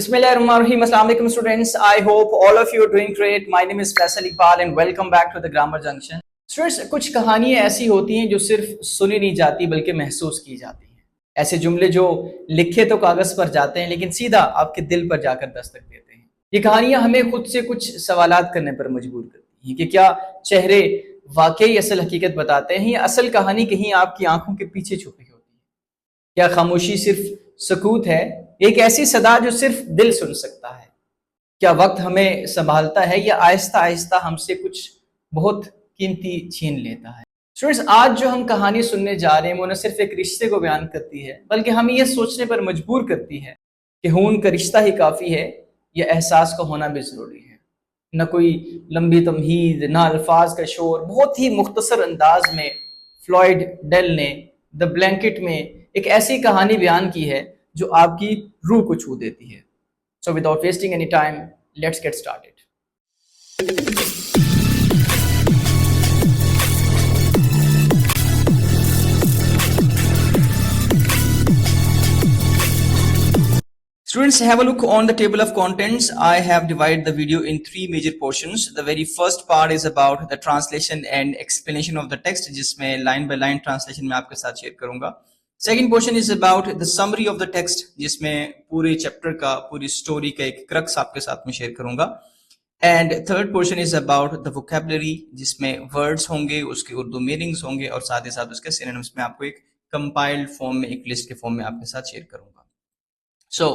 Bismillahirrahmanirrahim. Assalamu alaikum students. I hope all of you are doing great. My name is Faisal Iqbal and welcome back to the Grammar Junction. Students, کچھ کہانیاں ایسی ہوتی ہیں جو صرف سنی نہیں جاتی بلکہ محسوس کی جاتی ہیں. ایسے جملے جو لکھے تو کاغذ پر جاتے ہیں لیکن سیدھا آپ کے دل پر جا کر دستک دیتے ہیں. یہ کہانیاں ہمیں خود سے کچھ سوالات کرنے پر مجبور کرتی ہیں کہ کیا چہرے واقعی اصل حقیقت بتاتے ہیں یا اصل کہانی کہیں آپ کی آنکھوں کے پیچھے چھپی ہوتی ہے. کیا خاموشی صرف سکوت ہے، ایک ایسی صدا جو صرف دل سن سکتا ہے. کیا وقت ہمیں سنبھالتا ہے یا آہستہ آہستہ ہم سے کچھ بہت قیمتی چھین لیتا ہے. اسٹوڈنٹس، آج جو ہم کہانی سننے جا رہے ہیں وہ نہ صرف ایک رشتے کو بیان کرتی ہے بلکہ ہمیں یہ سوچنے پر مجبور کرتی ہے کہ خون کا رشتہ ہی کافی ہے یا احساس کا ہونا بھی ضروری ہے. نہ کوئی لمبی تمہید، نہ الفاظ کا شور، بہت ہی مختصر انداز میں فلوئڈ ڈیل نے دی بلینکٹ میں ایک ایسی کہانی بیان کی ہے جو آپ کی روح کو چھو دیتی ہے. So without wasting any time, let's get started. Students, have a look on the table of contents. I have divided the video in three major portions. The very first part is about the translation and explanation of the text, جس میں line by line translation میں آپ کے ساتھ share کروں گا. Second portion is about the summary of the text, جس میں پورے چیپٹر کا، پوری سٹوری کا ایک کرکس آپ کے ساتھ میں شیئر کروں گا. And third portion is about the vocabulary, جس میں words ہوں گے، اس کے اردو meanings ہوں گے اور ساتھ ہی ساتھ اس کے synonyms میں آپ کو ایک compiled form میں، ایک list کے form میں آپ کے ساتھ شیئر کروں گا. So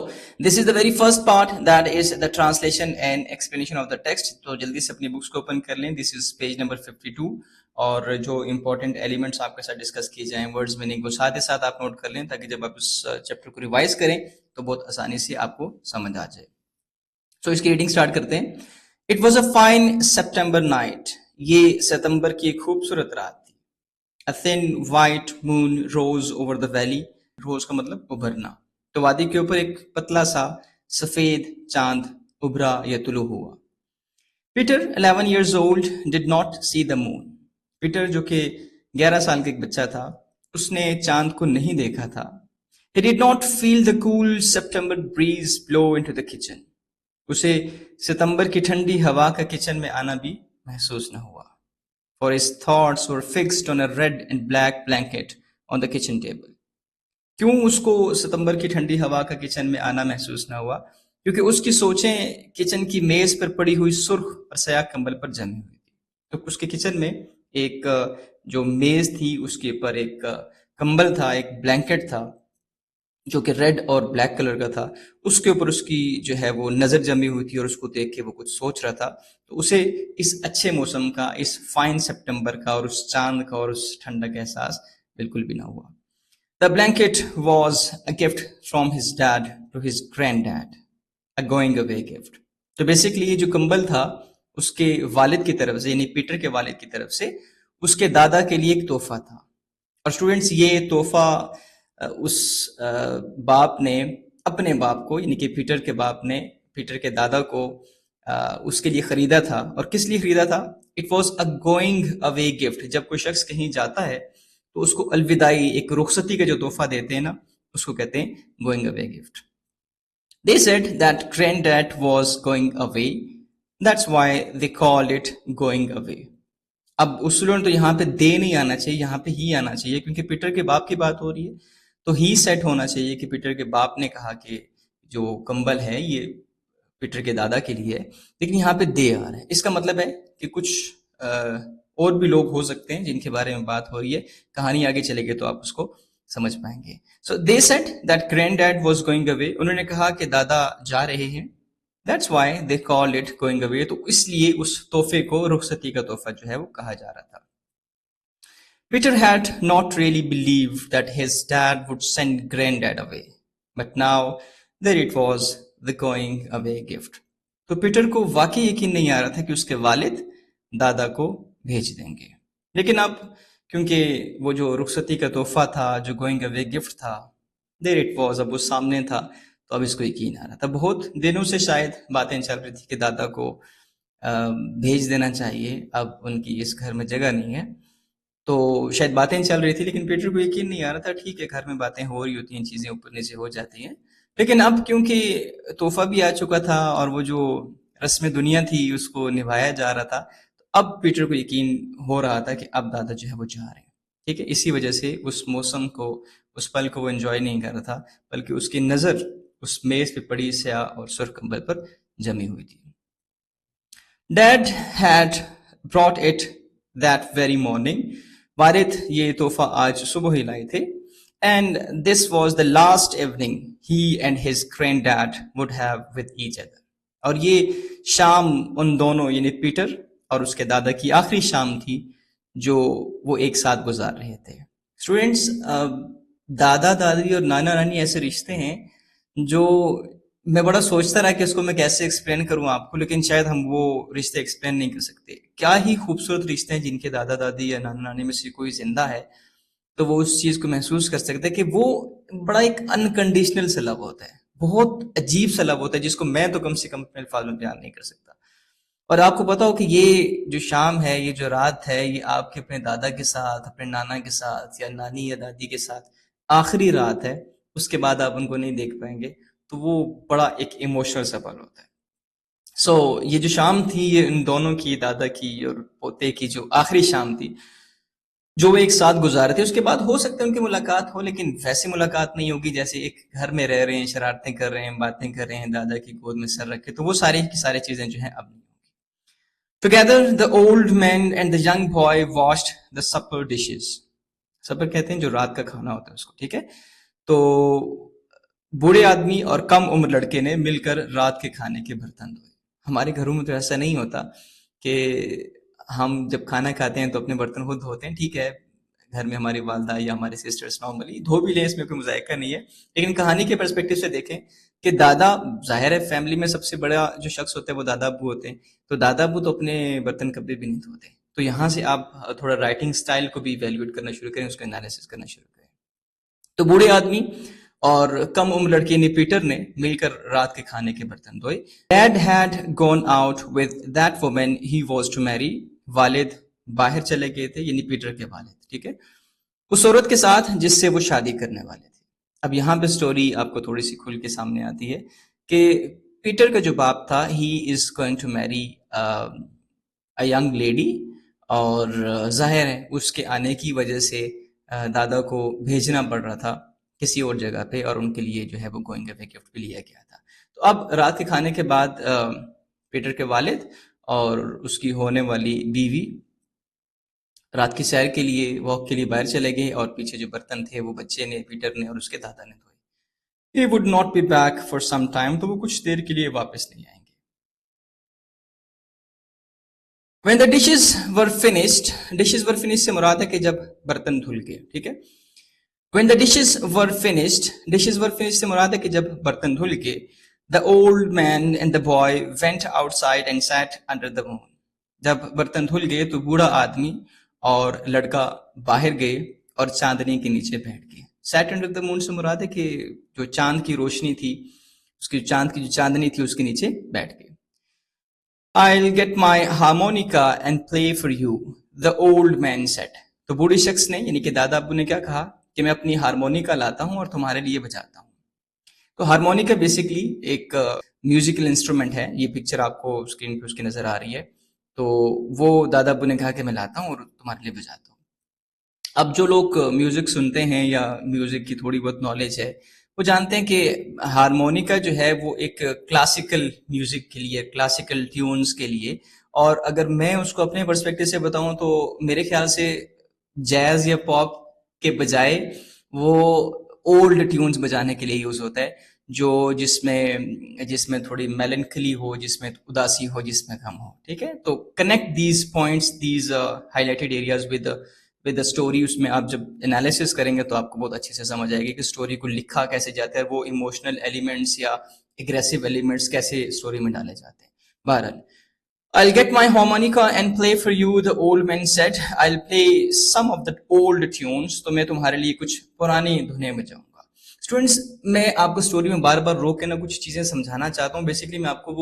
this is the very first part, that is the translation and explanation of the text. تو جلدی سے اپنی بکس کو اوپن کر لیں. This is page number 52 اور جو امپورٹنٹ ایلیمنٹس آپ کے ساتھ ڈسکس کیے جائیں، ورڈز میننگ کو ساتھ ہی ساتھ آپ نوٹ کر لیں تاکہ جب آپ اس چیپٹر کو ریوائز کریں تو بہت آسانی سے آپ کو سمجھ آ جائے. سو اس کی ریڈنگ سٹارٹ کرتے ہیں. It was a fine September night. یہ ستمبر کی ایک خوبصورت رات تھی. A thin white moon rose over the valley. روز کا مطلب ابھرنا. تو وادی کے اوپر ایک پتلا سا سفید چاند ابھرا یا طلوع ہوا. Peter, 11 years old, did not see the moon. Peter جو کہ 11 سال کا ایک بچہ تھا، اس نے چاند کو نہیں دیکھا تھا. He did not feel the cool September breeze blow into the kitchen. اسے ستمبر کی ٹھنڈی ہوا کا کچن میں آنا بھی محسوس نہ ہوا. For his thoughts were fixed on a red and black blanket on the kitchen table. کیوں اس کو ستمبر کی ٹھنڈی ہوا کا کچن میں آنا محسوس نہ ہوا؟ کیونکہ اس کی سوچیں کچن کی میز پر پڑی ہوئی سرخ اور سیاہ کمبل پر جمی ہوئی تھی. تو اس کے کچن میں ایک جو میز تھی اس کے اوپر ایک کمبل تھا، ایک بلینکٹ تھا جو کہ ریڈ اور بلیک کلر کا تھا. اس کے اوپر اس کی جو ہے وہ نظر جمی ہوئی تھی اور اس کو دیکھ کے وہ کچھ سوچ رہا تھا. تو اسے اس اچھے موسم کا، اس فائن سپٹمبر کا اور اس چاند کا اور اس ٹھنڈا کا احساس بالکل بھی نہ ہوا. The blanket was a gift from his dad to his granddad, a going away gift. تو بیسیکلی یہ جو کمبل تھا اس کے والد کی طرف سے، یعنی پیٹر کے والد کی طرف سے اس کے دادا کے لیے ایک تحفہ تھا. اور اسٹوڈنٹس، یہ تحفہ اس باپ نے اپنے باپ کو، یعنی کہ پیٹر کے باپ نے پیٹر کے دادا کو اس کے لیے خریدا تھا. اور کس لیے خریدا تھا؟ It was a going away gift. جب کوئی شخص کہیں جاتا ہے تو اس کو الوداعی، ایک رخصتی کا جو تحفہ دیتے ہیں نا، اس کو کہتے ہیں going away gift. They said that granddad was going away. That's why they called it going away. اب اصولن تو یہاں پہ دے نہیں آنا چاہیے، یہاں پہ ہی آنا چاہیے کیونکہ پیٹر کے باپ کی بات ہو رہی ہے. تو ہی سیٹ ہونا چاہیے کہ پیٹر کے باپ نے کہا کہ جو کمبل ہے یہ پیٹر کے دادا کے لیے ہے، لیکن یہاں پہ دے آ رہا ہے. اس کا مطلب ہے کہ کچھ اور بھی لوگ ہو سکتے ہیں جن کے بارے میں بات ہو رہی ہے. کہانی آگے چلے گی تو آپ اس کو سمجھ پائیں گے. So they said that granddad was going away. انہوں نے کہا کہ دادا جا رہے ہیں. That's why they called it going away. تو اس لیے اس تحفے کو رخصتی کا تحفہ جو ہے وہ کہا جا رہا تھا. Peter had not really believed that his dad would send granddad away. But now there it was, the going away gift. تو پیٹر کو واقعی یقین نہیں آ رہا تھا کہ اس کے والد دادا کو بھیج دیں گے. لیکن اب کیونکہ وہ جو رخصتی کا تحفہ تھا، جو گوئنگ اوے گفٹ تھا، دیر اٹ واز، اب وہ سامنے تھا تو اب اس کو یقین آ رہا تھا. بہت دنوں سے شاید باتیں چل رہی تھی کہ دادا کو بھیج دینا چاہیے، اب ان کی اس گھر میں جگہ نہیں ہے. تو شاید باتیں چل رہی تھی لیکن پیٹر کو یقین نہیں آ رہا تھا. ٹھیک ہے، گھر میں باتیں ہو رہی ہوتی ہیں، چیزیں اوپر نیچے ہو جاتی ہیں، لیکن اب کیونکہ تحفہ بھی آ چکا تھا اور وہ جو رسم دنیا تھی اس کو نبھایا جا رہا تھا، تو اب پیٹر کو یقین ہو رہا تھا کہ اب دادا جو ہے وہ جا رہے ہیں. ٹھیک ہے، اسی وجہ سے اس موسم کو، اس پل کو وہ انجوائے نہیں کر رہا تھا، بلکہ اس کی نظر اس میز پہ پڑی سیاہ اور سرخ کمبل پر جمی ہوئی تھی. Dad had brought it that very morning. والد یہ تحفہ آج صبح ہی لائے تھے. And this was the last evening he and his granddad would have with each other. اور یہ شام ان دونوں یعنی پیٹر اور اس کے دادا کی آخری شام تھی جو وہ ایک ساتھ گزار رہے تھے. اسٹوڈینٹس، دادا دادی اور نانا نانی ایسے رشتے ہیں جو میں بڑا سوچتا رہا کہ اس کو میں کیسے ایکسپلین کروں آپ کو، لیکن شاید ہم وہ رشتے ایکسپلین نہیں کر سکتے. کیا ہی خوبصورت رشتے ہیں جن کے دادا دادی یا نانا نانی میں سے کوئی زندہ ہے تو وہ اس چیز کو محسوس کر سکتے ہیں کہ وہ بڑا ایک انکنڈیشنل سا لو ہوتا ہے، بہت عجیب سا لو ہوتا ہے جس کو میں تو کم سے کم اپنے الفاظ میں بیان نہیں کر سکتا. اور آپ کو پتا ہو کہ یہ جو شام ہے، یہ جو رات ہے، یہ آپ کے اپنے دادا کے ساتھ، اپنے نانا کے ساتھ یا نانی یا دادی کے ساتھ آخری رات ہے، اس کے بعد آپ ان کو نہیں دیکھ پائیں گے، تو وہ بڑا ایک ایموشنل سا پل ہوتا ہے. سو یہ جو شام تھی یہ ان دونوں کی، دادا کی اور پوتے کی جو آخری شام تھی جو وہ ایک ساتھ گزارے تھے. اس کے بعد ہو سکتا ہے ان کی ملاقات ہو، لیکن ویسی ملاقات نہیں ہوگی جیسے ایک گھر میں رہ رہے ہیں، شرارتیں کر رہے ہیں، باتیں کر رہے ہیں، دادا کی گود میں سر رکھے، تو وہ ساری کی ساری چیزیں جو ہیں اب نہیں. Together, the old man and the young boy washed the supper dishes. Super کہتے ہیں جو رات کا کھانا ہوتا ہے اس کو. ٹھیک ہے، تو بوڑھے آدمی اور کم عمر لڑکے نے مل کر رات کے کھانے کے برتن دھوئے. ہمارے گھروں میں تو ایسا نہیں ہوتا کہ ہم جب کھانا کھاتے ہیں تو اپنے برتن خود دھوتے ہیں. ٹھیک ہے، گھر میں ہماری والدہ یا ہمارے سسٹرس نارملی دھو بھی لیں، اس میں کوئی مذائقہ نہیں ہے. لیکن کہانی کے پرسپیکٹو سے دیکھیں کہ دادا، ظاہر ہے فیملی میں سب سے بڑا جو شخص ہوتا ہے وہ دادا ابو ہوتے ہیں، تو دادا ابو تو اپنے برتن کبھی بھی نہیں دھوتے. تو یہاں سے آپ تھوڑا رائٹنگ سٹائل کو بھی ایویلیویٹ کرنا شروع کریں، اس کا انالیسس کرنا شروع کریں. تو بوڑھے آدمی اور کم عمر لڑکی یعنی پیٹر نے مل کر رات کے کھانے کے برتن دھوئے. Dad had gone out with that woman he was to marry. والد باہر چلے گئے تھے، یعنی پیٹر کے والد. ٹھیک ہے، اس عورت کے ساتھ جس سے وہ شادی کرنے والے تھے. اب یہاں پہ سٹوری آپ کو تھوڑی سی کھل کے سامنے آتی ہے کہ پیٹر کا جو باپ تھا، ہی از گوئنگ ٹو میری اے ینگ لیڈی، اور ظاہر ہے اس کے آنے کی وجہ سے دادا کو بھیجنا پڑ رہا تھا کسی اور جگہ پہ، اور ان کے لیے جو ہے وہ گوئنگ اوے گفٹ بھی لیا گیا تھا. تو اب رات کے کھانے کے بعد پیٹر کے والد اور اس کی ہونے والی بیوی رات کی سیر کے لیے، واک کے لیے باہر چلے گئے، اور پیچھے جو برتن تھے وہ بچے نے، پیٹر نے اور اس کے دادا نے دھوئے. He would not be back for some time. تو وہ کچھ دیر کے لیے واپس نہیں آئیں گے. When the dishes were finished سے مراد ہے کہ جب برتن دھل گئے. ٹھیک ہے، When the dishes were finished سے مراد ہے کہ جب برتن دھل گئے. The old man and the boy went outside and sat under the moon. جب برتن دھل گئے تو بوڑھا آدمی اور لڑکا باہر گئے اور چاندنی کے نیچے بیٹھ گئے. سیٹ انڈر دا مون سے مراد ہے کہ جو چاند کی روشنی تھی، اس کی چاند کی جو چاندنی تھی اس کے نیچے بیٹھ گئے. I'll get my harmonica and play for you, the old man said. تو بوڑھی شخص نے یعنی کہ دادا ابو نے کیا کہا کہ میں اپنی ہارمونیکا لاتا ہوں اور تمہارے لیے بجاتا ہوں. تو ہارمونیکا بیسیکلی ایک میوزیکل انسٹرومنٹ ہے. یہ پکچر آپ کو اسکرین پہ اس کی نظر آ رہی ہے. تو وہ دادا ابو نے کہا کہ میں لاتا ہوں اور تمہارے لیے بجاتا ہوں. اب جو لوگ میوزک سنتے ہیں یا میوزک کی تھوڑی بہت نالج ہے وہ جانتے ہیں کہ ہارمونیکا جو ہے وہ ایک کلاسیکل میوزک کے لیے، کلاسیکل ٹیونز کے لیے، اور اگر میں اس کو اپنے پرسپیکٹو سے بتاؤں تو میرے خیال سے جیز یا پاپ کے بجائے وہ اولڈ ٹیونز بجانے کے لیے یوز ہوتا ہے، جو جس میں تھوڑی میلنکلی ہو، جس میں اداسی ہو، جس میں غم ہو. ٹھیک ہے، تو connect these points, these highlighted areas with the story. اس میں آپ جب انالیسس کریں گے تو آپ کو بہت اچھے سے سمجھ آئے گی کہ اسٹوری کو لکھا کیسے جاتا ہے، وہ ایموشنل ایلیمنٹس یا اگریسو ایلیمنٹس کیسے اسٹوری میں ڈالے جاتے ہیں. بہرحال I'll get my harmonica and play for you, the old man said. I'll play some of the old tunes. تو میں تمہارے لیے کچھ پرانی دھنیں بجاؤں گا. اسٹوڈینٹس، میں آپ کو اسٹوری میں بار بار روک کے نا کچھ چیزیں سمجھانا چاہتا ہوں. بیسیکلی میں آپ کو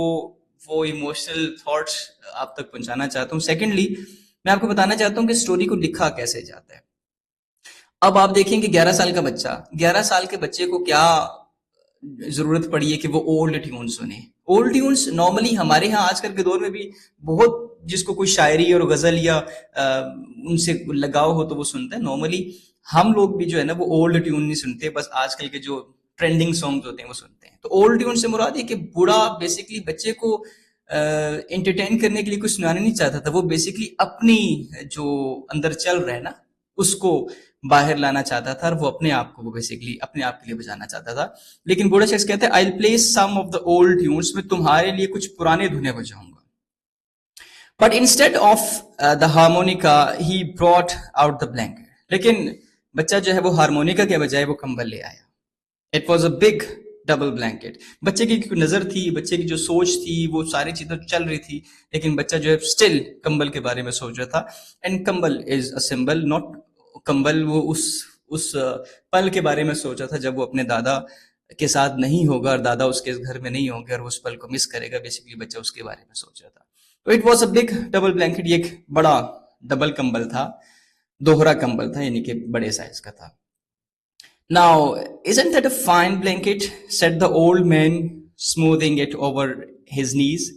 وہ ایموشنل تھاٹس آپ تک پہنچانا چاہتا ہوں. سیکنڈلی میں آپ کو بتانا چاہتا ہوں کہ اسٹوری کو لکھا کیسے جاتا ہے. اب آپ دیکھیں کہ 11 سال کا بچہ، 11 سال کے بچے کو کیا ضرورت پڑی ہے کہ وہ اولڈ ٹیون سنیں. اولڈ ٹیونس نارملی ہمارے ہاں آج کل کے دور میں بھی بہت، جس کو کوئی شاعری اور غزل یا ان سے لگاؤ ہو تو وہ سنتا ہے. نارملی ہم لوگ بھی جو ہے نا وہ اولڈ ٹیون نہیں سنتے، بس آج کل کے جو ٹرینڈنگ سانگز ہوتے ہیں وہ سنتے ہیں. تو اولڈ ٹیون سے مراد ہے کہ بوڑھا بیسکلی بچے کو انٹرٹین کرنے کے لیے کچھ سنانا نہیں چاہتا تھا، وہ بیسکلی اپنی جو اندر چل رہا ہے نا اس کو باہر لانا چاہتا تھا، اور وہ اپنے آپ کو بیسکلی اپنے آپ کے لیے بجانا چاہتا تھا. لیکن بوڑھا شخص کہتا ہے I will play some of the old tunes, میں تمہارے لیے کچھ پرانے دھنے بجاؤں گا. But instead of the harmonica he brought out the blanket. لیکن بچہ جو ہے وہ ہارمونیکا کے بجائے وہ کمبل لے آیا. It was a big double blanket. بچے کی نظر تھی، بچے کی جو سوچ تھی وہ ساری چیزیں چل رہی تھی، لیکن بچہ جو ہے اسٹل کمبل کے بارے میں سوچ رہا تھا. اینڈ کمبل از اے سمبل، ناٹ کمبل. وہ اس پل کے بارے میں سوچا تھا جب وہ اپنے دادا کے ساتھ نہیں ہوگا اور دادا اس کے گھر میں نہیں ہوں گے اور وہ اس پل کو مس کرے گا. بیسکلی بچہ اس کے بارے میں سوچ رہا تھا. تو it was a big double blanket. یہ ایک بڑا ڈبل کمبل تھا، دوہرا کمبل تھا، یعنی کہ بڑے سائز کا تھا. Now, isn't that a fine blanket? Said the old man, smoothing it over his knees.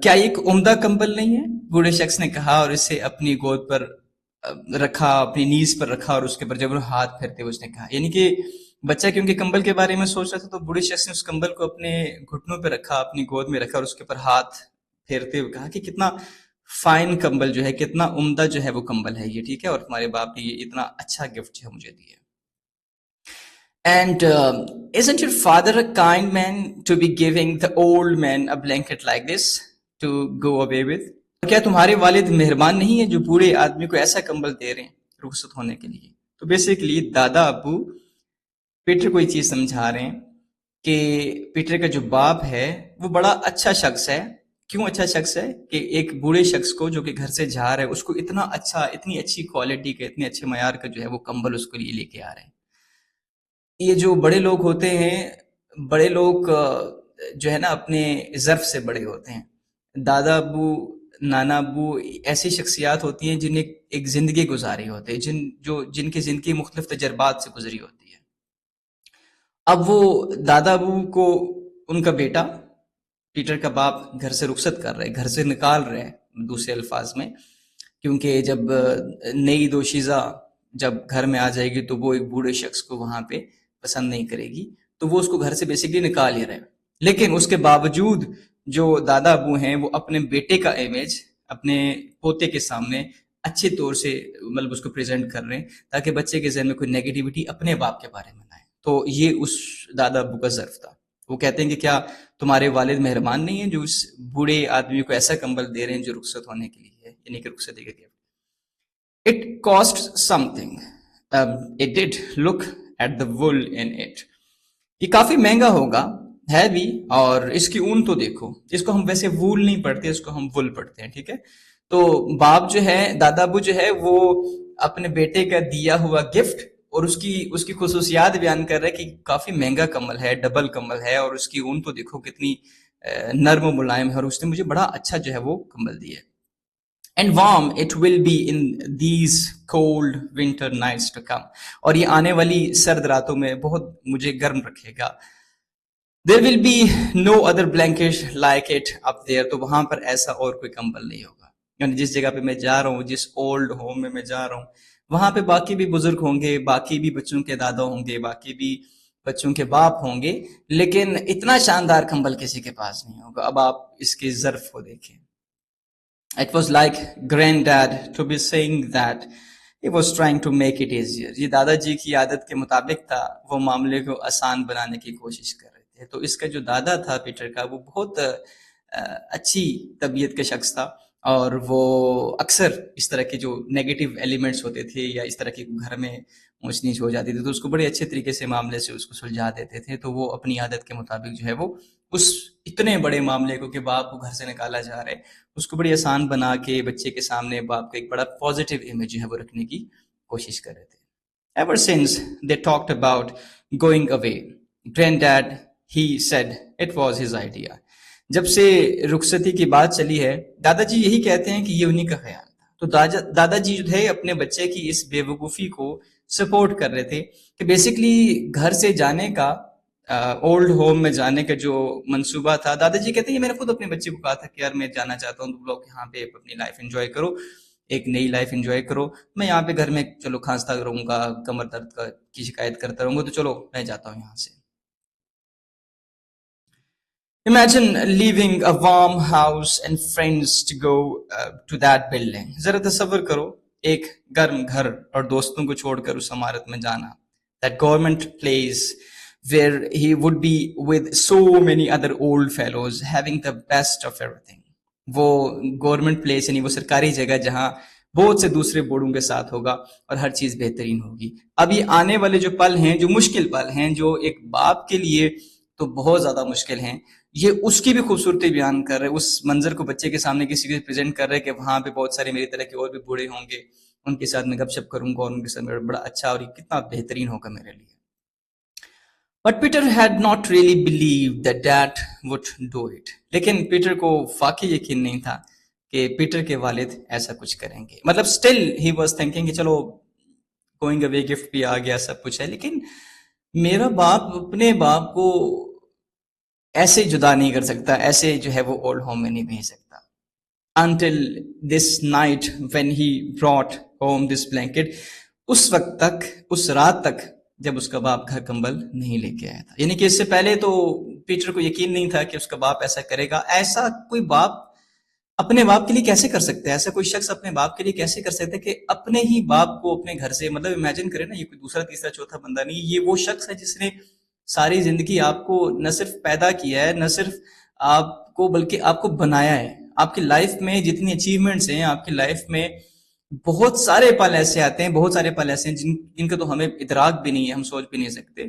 کیا یہ ایک عمدہ کمبل نہیں ہے؟ بوڑھے شخص نے کہا اور اسے اپنی گود پر رکھا، اپنی نیز پر رکھا، اور اس کے پر جب وہ ہاتھ پھیرتے ہوئے اس نے کہا، یعنی کہ بچہ کیونکہ کمبل کے بارے میں سوچ رہا تھا تو بوڑھے شخص نے اس کمبل کو اپنے گھٹنوں پہ رکھا، اپنی گود میں رکھا اور اس کے پر ہاتھ پھیرتے ہوئے کہا کہ کتنا فائن کمبل جو ہے، کتنا عمدہ جو ہے وہ کمبل ہے یہ، ٹھیک ہے، اور تمہارے باپ نے یہ اتنا اچھا گفٹ جو ہے مجھے دیا. And isn't your father a kind man to be giving the old man a blanket like this to go away with? کیا تمہارے والد مہربان نہیں ہیں جو بوڑھے آدمی کو ایسا کمبل دے رہے ہیں رخصت ہونے کے لیے؟ تو بیسیکلی دادا ابو پیٹر کو یہ چیز سمجھا رہے ہیں کہ پیٹر کا جو باپ ہے وہ بڑا اچھا شخص ہے. کیوں اچھا شخص ہے؟ کہ ایک بوڑھے شخص کو جو کہ گھر سے جا رہا ہے اس کو اتنا اچھا، اتنی اچھی کوالٹی کا، اتنے اچھے معیار کا جو ہے وہ کمبل اس کو لیے لے کے آ رہے ہیں. یہ جو بڑے لوگ ہوتے ہیں، بڑے لوگ جو ہے نا اپنے ظرف سے بڑے ہوتے ہیں. دادا ابو، نانا ابو ایسی شخصیات ہوتی ہیں جنہیں ایک زندگی گزاری ہوتی ہے، جن کی زندگی مختلف تجربات سے گزری ہوتی ہے. اب وہ دادا ابو کو ان کا بیٹا پیٹر کا باپ گھر سے رخصت کر رہے، گھر سے نکال رہے دوسرے الفاظ میں، کیونکہ جب نئی دوشیزہ جب گھر میں آ جائے گی تو وہ ایک بوڑھے شخص کو وہاں پہ پسند نہیں کرے گی، تو وہ اس کو گھر سے بیسکلی نکال ہی رہے. لیکن اس کے باوجود جو دادا ابو ہیں وہ اپنے بیٹے کا امیج اپنے پوتے کے سامنے اچھے طور سے مطلب اس کو پریزنٹ کر رہے ہیں تاکہ بچے کے ذہن میں کوئی نیگیٹیوٹی اپنے باپ کے بارے میں نہ آئے. تو یہ اس دادا ابو کا ظرف تھا. وہ کہتے ہیں کہ کیا تمہارے والد مہربان نہیں ہیں جو اس بوڑھے آدمی کو ایسا کمبل دے رہے ہیں جو رخصت ہونے کے لیے ہے، یعنی کہ رخصتی کا gift. It cost something. It did. Look at the wool in it. یہ کافی مہنگا ہوگا، ہے بھی، اور اس کی اون تو دیکھو. اس کو ہم ویسے وول نہیں پڑھتے، اس کو ہم وول پڑھتے ہیں، ٹھیک ہے. تو باپ جو ہے، دادا ابو جو ہے، وہ اپنے بیٹے کا دیا ہوا گفٹ اور اس کی خصوصیات بیان کر رہے کہ کافی مہنگا کمبل ہے، ڈبل کمبل ہے، اور اس کی اون تو دیکھو کتنی نرم و ملائم ہے، اور اس نے مجھے بڑا اچھا جو ہے وہ کمبل دیا ہے. And warm it will be in these cold winter nights to come. اور یہ آنے والی سرد راتوں میں بہت مجھے گرم رکھے گا. There will be no other blanket like it up there. تو وہاں پر ایسا اور کوئی کمبل نہیں ہوگا. یعنی جس جگہ پہ میں جا رہا ہوں، جس اولڈ ہوم میں جا رہا ہوں، وہاں پہ باقی بھی بزرگ ہوں گے، باقی بھی بچوں کے دادا ہوں گے، باقی بھی بچوں کے باپ ہوں گے، لیکن اتنا شاندار کمبل کسی کے پاس نہیں ہوگا. اب آپ اس کے ظرف کو دیکھیں. It was like granddad to be saying that he was trying to make it easier. یہ دادا جی کی عادت کے مطابق تھا، وہ معاملے کو آسان بنانے کی کوشش کر رہے تھے. تو اس کا جو دادا تھا پیٹر کا، وہ بہت اچھی طبیعت کا شخص تھا، اور وہ اکثر اس طرح کے جو نیگیٹو ایلیمنٹس ہوتے تھے یا اس طرح کے گھر میں اونچ نیچ ہو جاتی تھی تو اس کو بڑے اچھے طریقے سے معاملے سے اس کو سلجھا دیتے تھے. تو وہ اپنی عادت کے مطابق جو ہے وہ اس اتنے بڑے معاملے کو کہ باپ کو گھر سے نکالا جا رہا ہے، اس کو بڑی آسان بنا کے بچے کے سامنے باپ کا ایک بڑا پازیٹیو امیج جو ہے وہ رکھنے کی کوشش کر رہے تھے. Ever since they talked about going away, granddad, he said it was his idea. جب سے رخصتی کی بات چلی ہے، دادا جی یہی کہتے ہیں کہ یہ انہی کا خیال تھا. تو دادا جی جو تھے اپنے بچے کی اس بے وقوفی کو سپورٹ کر رہے تھے کہ بیسکلی گھر سے جانے کا اولڈ ہوم میں جانے کا جو منصوبہ تھا، دادا جی کہتے ہیں میں نے خود اپنے بچے کو کہا تھا کہ یار میں جانا چاہتا ہوں، تم لوگ یہاں پہ اپنی لائف انجوائے کرو، ایک نئی لائف انجوائے کرو، میں یہاں پہ گھر میں چلو کھانستا رہوں گا، کمر درد کی شکایت کرتا رہوں گا، تو چلو میں جاتا ہوں یہاں سے. Imagine leaving a warm house and friends to go to that building. ذرا تصور کرو ایک گرم گھر اور دوستوں کو چھوڑ کر اس عمارت میں جانا. That government place where he would be with so many other old fellows having the best of everything. وہ گورنمنٹ پلیس یعنی وہ سرکاری جگہ جہاں بہت سے دوسرے بوڑھوں کے ساتھ ہوگا اور ہر چیز بہترین ہوگی. اب یہ آنے والے جو پل ہیں، جو مشکل پل ہیں، جو ایک باپ کے لیے تو بہت زیادہ مشکل ہیں، یہ اس کی بھی خوبصورتی بیان کر رہے، اس منظر کو بچے کے سامنے کسی کو پریزنٹ کر رہے کہ وہاں پہ بہت سارے میری طرح کے اور بھی بوڑھے ہوں گے، ان کے ساتھ میں گپ شپ کروں گا اور ان کے ساتھ میں بڑا اچھا اور کتنا بہترین ہوگا میرے لیے. But Peter had not really believed that Dad would do it. لیکن پیٹر کو واقعی یقین نہیں تھا کہ پیٹر کے والد ایسا کچھ کریں گے. مطلب still he was thinking کہ چلو going away gift بھی آ گیا، سب کچھ ہے، لیکن میرا باپ اپنے باپ کو ایسے جدا نہیں کر سکتا، ایسے جو ہے وہ اولڈ ہوم میں نہیں بھیج سکتا. Until this night when he brought home this blanket، اس وقت تک، اس رات تک جب اس کا باپ گھر کمبل نہیں لے کے آیا تھا. یعنی کہ اس سے پہلے تو پیٹر کو یقین نہیں تھا کہ اس کا باپ ایسا کرے گا. ایسا کوئی باپ اپنے باپ کے لیے کیسے کر سکتا ہے؟ ایسا کوئی شخص اپنے باپ کے لیے کیسے کر سکتا ہے کہ اپنے ہی باپ کو اپنے گھر سے، مطلب امیجن کریں نا، یہ کوئی دوسرا تیسرا چوتھا بندہ نہیں، یہ وہ شخص ہے جس نے ساری زندگی آپ کو نہ صرف پیدا کیا ہے، نہ صرف آپ کو بلکہ آپ کو بنایا ہے. آپ کی لائف میں جتنی اچیومنٹس ہیں، آپ کی لائف میں بہت سارے پل ایسے آتے ہیں، بہت سارے پل ایسے ہیں جن کا تو ہمیں ادراک بھی نہیں ہے، ہم سوچ بھی نہیں سکتے.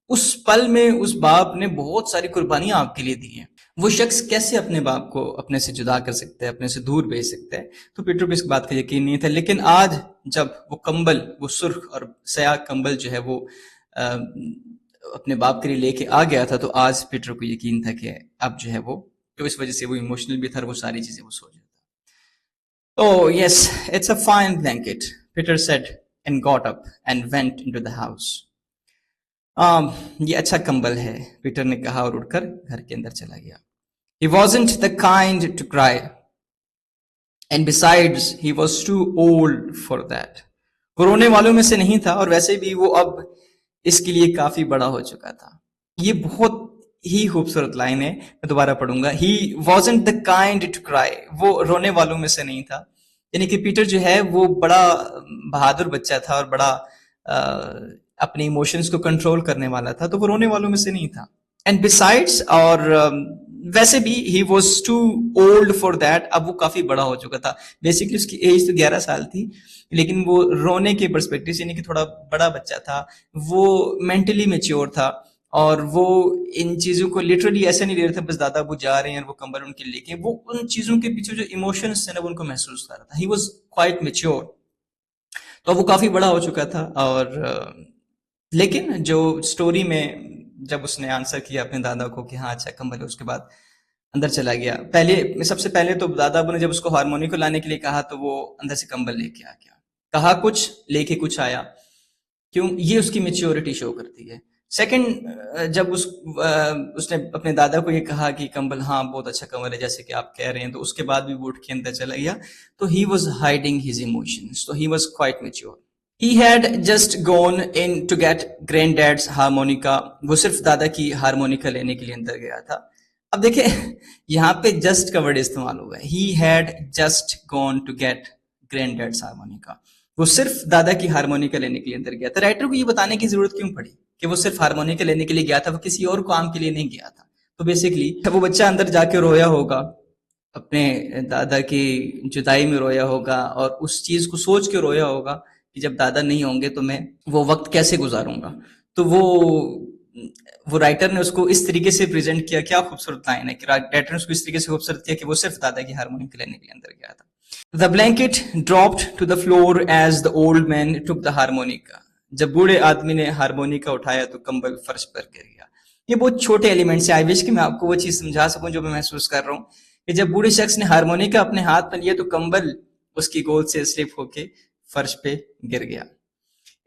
اس پل میں اس باپ نے بہت ساری قربانیاں آپ کے لیے دی ہیں. وہ شخص کیسے اپنے باپ کو اپنے سے جدا کر سکتا ہے، اپنے سے دور بھیج سکتا ہے؟ تو پیٹر کو اس بات کا یقین نہیں تھا. لیکن آج جب وہ کمبل، وہ سرخ اور سیاہ کمبل جو ہے وہ اپنے باپ کے لیے لے کے آ گیا تھا، تو آج پیٹر کو یقین تھا کہ اب جو ہے وہ، تو اس وجہ سے وہ ایموشنل بھی تھا، وہ ساری چیزیں وہ سوچ رہا تھا. Oh yes, it's a fine blanket, Peter said and got up and went into the house. یہ اچھا کمبل ہے، پیٹر نے کہا اور اٹھ کر گھر کے اندر چلا گیا. He wasn't the kind to cry, and besides he was too old for that. وہ رونے والوں میں سے نہیں تھا، اور ویسے بھی وہ اب اس کے لیے کافی بڑا ہو چکا تھا. یہ بہت ہی خوبصورت لائن ہے، میں دوبارہ پڑھوں گا. He wasn't the kind to cry. وہ رونے والوں میں سے نہیں تھا. یعنی کہ پیٹر جو ہے وہ بڑا بہادر بچہ تھا اور بڑا اپنے ایموشنز کو کنٹرول کرنے والا تھا، تو وہ رونے والوں میں سے نہیں تھا. اینڈ بسائڈس، اور ویسے بھی he was too old for that. اب وہ کافی بڑا ہو چکا تھا. بیسکلی اس کی ایج تو 11 سال تھی، لیکن وہ رونے کے پرسپیکٹو سے، یعنی کہ تھوڑا بڑا بچہ تھا، وہ مینٹلی میچیور تھا، اور وہ ان چیزوں کو لٹرلی ایسا نہیں لے رہا تھا بس دادا ابو جا رہے ہیں اور وہ کمبل ان کے لے کے. وہ ان چیزوں کے پیچھے جو ایموشنز تھے نا، وہ ان کو محسوس کر رہا تھا. ہی واز کوائٹ میچیور. تو وہ کافی بڑا ہو چکا تھا. اور لیکن جو سٹوری میں جب اس نے آنسر کیا اپنے دادا کو کہ ہاں اچھا کمبل ہے، اس کے بعد اندر چلا گیا. سب سے پہلے تو دادا ابو نے جب اس کو ہارمونی کو لانے کے لیے کہا تو وہ اندر سے کمبل لے کے آ گیا. کہا کچھ، لے کے کچھ آیا. کیوں؟ یہ اس کی میچیورٹی شو کرتی ہے. سیکنڈ، جب اس نے اپنے دادا کو یہ کہا کہ کمبل ہاں بہت اچھا کمبل ہے جیسے کہ آپ کہہ رہے ہیں، تو اس کے بعد بھی وہ اٹھ کے اندر چلا گیا. تو he was hiding his emotions. تو he was quite mature. He had just gone in to get granddad's harmonica. وہ صرف دادا کی ہارمونیکا لینے کے لیے اندر گیا تھا. اب دیکھیں یہاں پہ جسٹ کا ورڈ استعمال ہوا ہے. He had just gone to get granddad's harmonica. وہ صرف دادا کی ہارمونیکا لینے کے لیے اندر گیا تھا. رائٹر کو یہ بتانے کی ضرورت کیوں پڑی کہ وہ صرف ہارمونیکا لینے کے لیے گیا تھا، وہ کسی اور کام کے لیے نہیں گیا تھا؟ تو بیسکلی وہ بچہ اندر جا کے رویا ہوگا، اپنے دادا کی جدائی میں رویا ہوگا، اور اس چیز کو سوچ کے رویا ہوگا کہ جب دادا نہیں ہوں گے تو میں وہ وقت کیسے گزاروں گا. تو وہ رائٹر نے اس کو اس طریقے سے پریزنٹ کیا. کیا خوبصورت لائن ہے کہ رائٹر نے اس کو اس طریقے سے خوبصورت کیا کہ وہ صرف دادا کی ہارمونیکا لینے کے لیے اندر گیا تھا. The blanket dropped to the floor as the old man took the harmonica. جب بوڑھے آدمی نے ہارمونیکا اٹھایا تو کمبل فرش پر گر گیا. یہ بہت چھوٹے ایلیمنٹس ہیں. آئی وش کہ میں آپ کو وہ چیز سمجھا سکوں جو میں محسوس کر رہا ہوں کہ جب بوڑھے شخص نے ہارمونیکا اپنے ہاتھ میں لیا تو کمبل اس کی گود سے سلپ ہو کے فرش پہ گر گیا.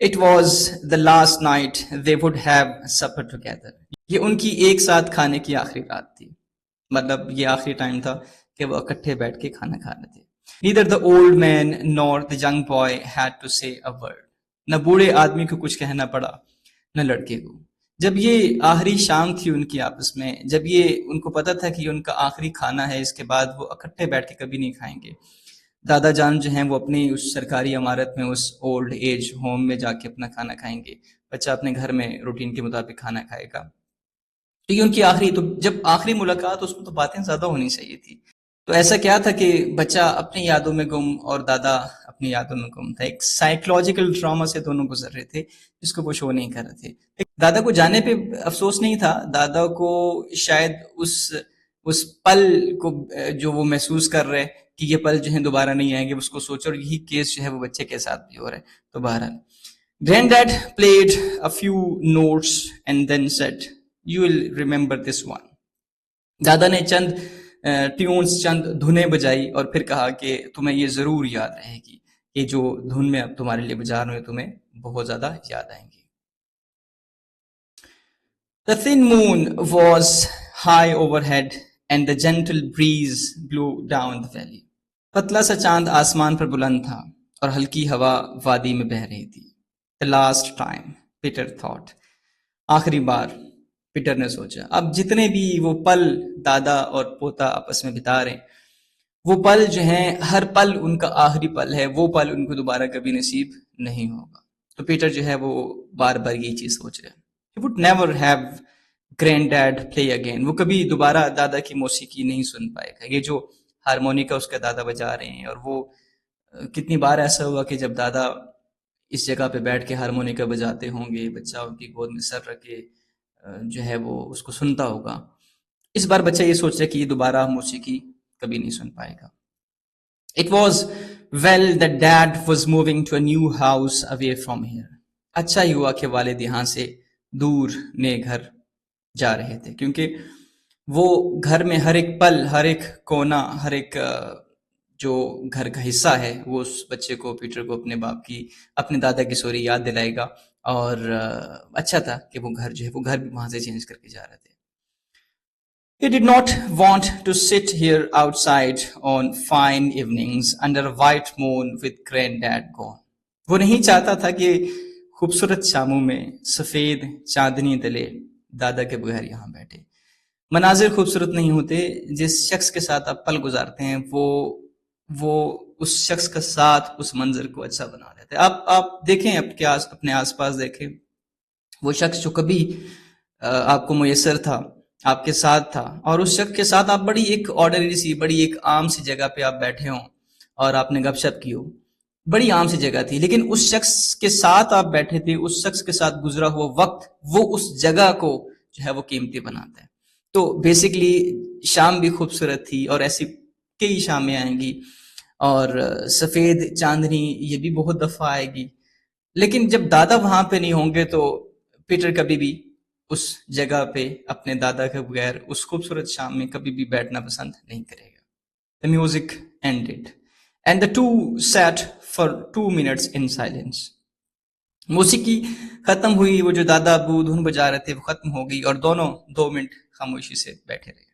It was the last night they would have supper together. یہ ان کی ایک ساتھ کھانے کی آخری رات تھی، مطلب یہ آخری ٹائم تھا کہ وہ اکٹھے بیٹھ کے کھانا کھا رہے تھے. Neither the old man nor the young boy had to say a word. نہ بوڑھے آدمی کو کچھ کہنا پڑا نہ لڑکے کو. جب یہ آخری شام تھی ان کی آپس میں، جب یہ ان کو پتا تھا کہ یہ ان کا آخری کھانا ہے، اس کے بعد وہ اکٹھے بیٹھ کے کبھی نہیں کھائیں گے. دادا جان جو ہیں وہ اپنی اس سرکاری عمارت میں، اس اولڈ ایج ہوم میں جا کے اپنا کھانا کھائیں گے، بچہ اپنے گھر میں روٹین کے مطابق کھانا کھائے گا. تو یہ ان کی آخری، تو جب آخری ملاقات اس میں تو باتیں زیادہ ہونی چاہیے تھی. تو ایسا کیا تھا کہ بچہ اپنی یادوں میں گم اور دادا اپنی یادوں میں گم تھا. ایک سائیکولوجیکل ٹراما سے دونوں گزر رہے تھے جس کو وہ شو نہیں کر رہے تھے. دادا کو جانے پہ افسوس نہیں تھا، دادا کو شاید اس پل کو جو وہ محسوس کر رہے کہ یہ پل جو ہے دوبارہ نہیں آئیں گے، اس کو سوچ، اور یہی کیس جو ہے وہ بچے کے ساتھ بھی ہو رہا ہے. تو بہرحال Granddad played a few notes and then said, "You will remember this one." دادا نے چند ٹیونز، چند دھنیں بجائی اور پھر کہا کہ تمہیں یہ ضرور یاد رہے گی، یہ جو دھن میں اب تمہارے لیے بجا رہے ہیں تمہیں بہت زیادہ یاد آئیں گی. The thin moon was high overhead and the gentle breeze blew down the valley. پتلا سا چاند آسمان پر بلند تھا اور ہلکی ہوا وادی میں بہہ رہی تھی. The last time, Peter thought. آخری بار، پیٹر نے سوچا. اب جتنے بھی وہ پل دادا اور پوتا آپس میں بتا رہے ہیں، وہ پل جو ہیں، ہر پل ان کا آخری پل ہے، وہ پل ان کو دوبارہ کبھی نصیب نہیں ہوگا. تو پیٹر جو ہے وہ بار بار یہ چیز سوچ رہے. He would never have granddad play again. وہ کبھی دوبارہ دادا کی موسیقی نہیں سن پائے گا. یہ جو ہارمونیکا اس کا دادا بجا رہے ہیں، اور وہ کتنی بار ایسا ہوا کہ جب دادا اس جگہ پہ بیٹھ کے ہارمونیکا بجاتے ہوں گے، بچہ ان کی گود میں سر رکھ کے جو ہے وہ اس کو سنتا ہوگا. اس بار بچہ یہ سوچ رہا کہ یہ دوبارہ موسیقی کبھی نہیں سن پائے گا. It was well that dad was moving to a new house away from here. اچھا ہی ہوا کہ والد یہاں سے دور نئے گھر جا رہے تھے، کیونکہ وہ گھر میں ہر ایک پل، ہر ایک کونا، ہر ایک جو گھر کا حصہ ہے، وہ اس بچے کو، پیٹر کو، اپنے باپ کی، اپنے دادا کی سوری یاد دلائے گا. اور اچھا تھا کہ وہ گھر جو ہے، وہ گھر بھی وہاں سے چینج کر کے جا رہے تھے. He did not want to sit here outside on fine evenings under a white moon with granddad gone. وہ نہیں چاہتا تھا کہ خوبصورت شاموں میں سفید چاندنی تلے دادا کے بغیر یہاں بیٹھے. مناظر خوبصورت نہیں ہوتے، جس شخص کے ساتھ آپ پل گزارتے ہیں وہ اس شخص کا ساتھ اس منظر کو اچھا بنا دیتے. آپ دیکھیں، اپنے آس پاس دیکھیں، وہ شخص جو کبھی آپ کو میسر تھا، آپ کے ساتھ تھا، اور اس شخص کے ساتھ آپ بڑی ایک آرڈنری سی، بڑی ایک عام سی جگہ پہ آپ بیٹھے ہوں اور آپ نے گپ شپ کی ہو، بڑی عام سی جگہ تھی، لیکن اس شخص کے ساتھ آپ بیٹھے تھے، اس شخص کے ساتھ گزرا ہوا وقت وہ اس جگہ کو جو ہے وہ قیمتی بناتا ہے. تو بیسکلی شام بھی خوبصورت تھی، اور ایسی کئی شامیں آئیں گی، اور سفید چاندنی یہ بھی بہت دفعہ آئے گی. لیکن جب دادا وہاں پہ نہیں ہوں گے تو پیٹر کبھی بھی اس جگہ پہ اپنے دادا کے بغیر اس خوبصورت شام میں کبھی بھی بیٹھنا پسند نہیں کرے گا. The music ended and the two sat for 2 minutes in silence. موسیقی ختم ہوئی، وہ جو دادا ابو دھن بجا رہے تھے وہ ختم ہو گئی، اور دونوں 2 منٹ خاموشی سے بیٹھے رہے.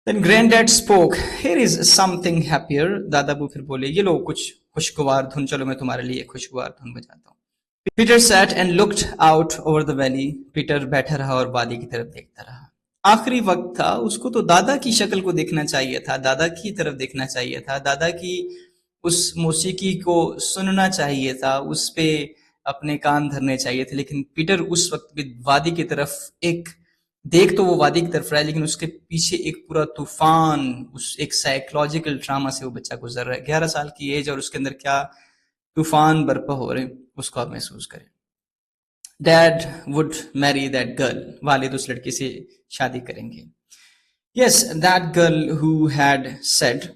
Then granddad spoke. Here is something happier. دادا ابو پھر بولے، یہ لو کچھ خوشگوار دھن، چلو میں تمہارے لیے ایک خوشگوار دھن بجاتا ہوں. Peter sat and looked out over the valley. Peter بیٹھا رہا اور وادی کی طرف دیکھتا رہا. آخری وقت تھا، اس کو تو دادا کی شکل کو دیکھنا چاہیے تھا، دادا کی طرف دیکھنا چاہیے تھا، دادا کی اس موسیقی کو سننا چاہیے تھا، اس پہ اپنے کان دھرنے چاہیے تھے. لیکن پیٹر اس وقت بھی وادی کی طرف دیکھ تو وہ وادی کی طرف رہا ہے، لیکن اس کے پیچھے ایک پورا طوفان، اس ایک سائیکولوجیکل ٹراما سے وہ بچہ گزر رہا ہے. 11 سال کی ایج اور اس کے اندر کیا طوفان برپا ہو رہے ہیں اس کو آپ محسوس کریں. Dad would marry that girl. والد اس لڑکی سے شادی کریں گے. Yes, that girl who had said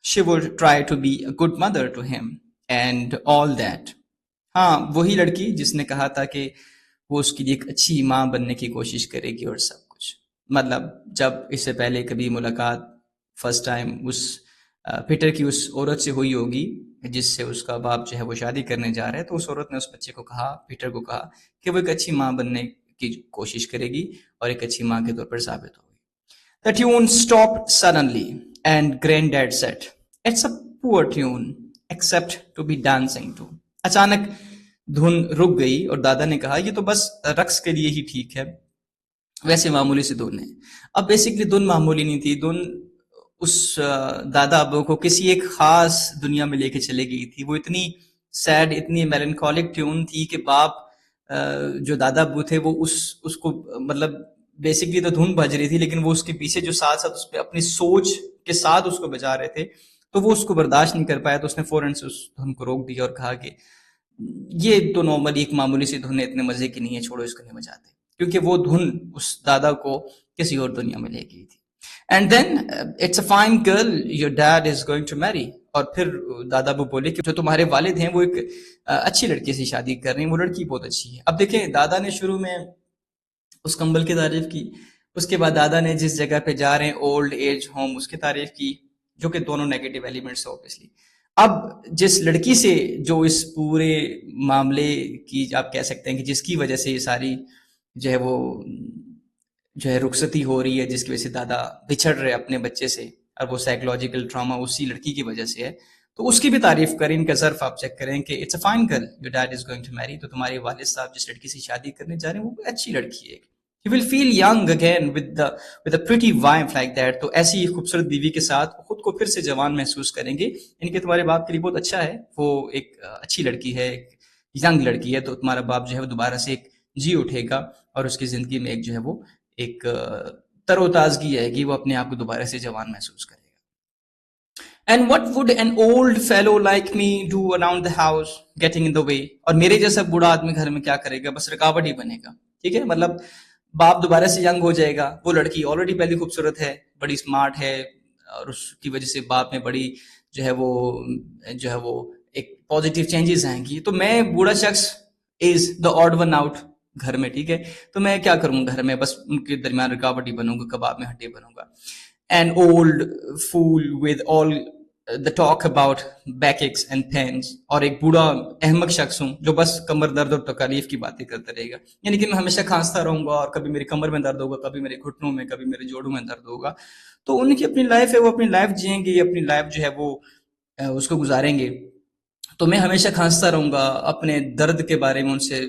she would try to be a good mother to him and all that. ہاں، وہی لڑکی جس نے کہا تھا کہ وہ اس کے لیے ایک اچھی ماں بننے کی کوشش کرے گی اور سب کچھ. مطلب جب اس سے پہلے کبھی ملاقات فرسٹ ٹائم اس پیٹر کی اس عورت سے ہوئی ہوگی جس سے اس کا باپ جو ہے وہ شادی کرنے جا رہا ہے، تو اس عورت نے اس بچے کو کہا، پیٹر کو کہا کہ وہ ایک اچھی ماں بننے کی کوشش کرے گی اور ایک اچھی ماں کے طور پر ثابت ہوگی. The tune stopped suddenly and granddad said, "It's a poor tune, except to be dancing to." اچانک دھن رک گئی اور دادا نے کہا یہ تو بس رقص کے لیے ہی ٹھیک ہے، ویسے معمولی سی دھن ہے. اب بیسکلی دھن معمولی نہیں تھی، دھن اس دادا ابو کو کسی ایک خاص دنیا میں لے کے چلے گئی تھی. وہ اتنی سیڈ، اتنی میلنکولک ٹیون تھی کہ باپ جو دادا ابو تھے وہ اس کو مطلب بیسکلی تو دھن بج رہی تھی، لیکن وہ اس کے پیچھے جو ساتھ ساتھ اس پہ اپنی سوچ کے ساتھ اس کو بجا رہے تھے، تو وہ اس کو برداشت نہیں کر پایا. تو اس نے فوراً سے اس دھن کو روک دیا اور کہا کہ یہ تو نارملی ایک معمولی سی دھن ہے، اتنے مزے کی نہیں ہے، چھوڑو اس کو نہیں بجاتے. کیونکہ وہ دھن اس دادا کو کسی اور دنیا میں لے گئی تھی. And then it's a fine girl your dad is going to marry. اور پھر دادا ابو بولے کہ جو تمہارے والد ہیں وہ ایک اچھی لڑکی سے شادی کر رہے ہیں، وہ لڑکی بہت اچھی ہے. اب دیکھیں دادا نے شروع میں اس کمبل کی تعریف کی، اس کے بعد دادا نے جس جگہ پہ جا رہے ہیں اولڈ ایج ہوم اس کی تعریف کی، جو کہ دونوں نیگیٹو ایلیمنٹس ہیں اوبیسلی. اب جس لڑکی سے جو اس پورے معاملے کی آپ کہہ سکتے ہیں کہ جس کی وجہ سے یہ ساری جو ہے وہ جو ہے رخصتی ہو رہی ہے، جس کی وجہ سے دادا بچھڑ رہے اپنے بچے سے، اور وہ سائیکولوجیکل ٹراما اسی لڑکی کی وجہ سے ہے، تو اس کی بھی تعریف کریں. ان کا ظرف آپ چیک کریں کہ it's a fine girl your dad is going to marry. تو تمہارے والد صاحب جس لڑکی سے شادی کرنے جا رہے ہیں وہ اچھی لڑکی ہے. You will feel young again with a pretty wife like that. تو ایسی خوبصورت بیوی کے ساتھ خود کو پھر سے جوان محسوس کریں گے. ان کے تمہارے باپ کے لیے بہت اچھا ہے، وہ ایک اچھی لڑکی ہے، ایک ینگ لڑکی ہے، تو تمہارا باپ جو ہے وہ دوبارہ سے ایک جی اٹھے گا اور اس کی زندگی میں ایک جو ہے وہ ایک تر و تازگی آئے گی، وہ اپنے آپ کو دوبارہ سے جوان محسوس کرے گا. And what would an old fellow like me do around the house getting in the way. اور میرے جیسا بوڑھا آدمی گھر میں کیا کرے گا، بس رکاوٹ ہی بنے گا. ٹھیک ہے، مطلب باپ دوبارہ سے ینگ ہو جائے گا، وہ لڑکی آلریڈی پہلی خوبصورت ہے، بڑی اسمارٹ ہے، اور اس کی وجہ سے باپ میں بڑی جو ہے وہ ایک پازیٹیو چینجز آئیں گی. تو میں بوڑھا شخص از دا آڈ ون آؤٹ گھر میں. ٹھیک ہے، تو میں کیا کروں گھر میں، بس ان کے درمیان رکاوٹ ہی بنوں گا، کباب میں ہڈی بنوں گا. An old fool with all the talk about backaches and pains. اور ایک بوڑھا احمق شخص ہوں جو بس کمر درد اور تکالیف کی باتیں کرتا رہے گا. یعنی کہ میں ہمیشہ کھانستا رہوں گا، اور کبھی میری کمر میں درد ہوگا، کبھی میرے گھٹنوں میں، کبھی میرے جوڑوں میں درد ہوگا. تو ان کی اپنی لائف ہے، وہ اپنی لائف جئیں گے، اپنی لائف جو ہے وہ اس کو گزاریں گے. تو میں ہمیشہ کھانستا رہوں گا، اپنے درد کے بارے میں ان سے،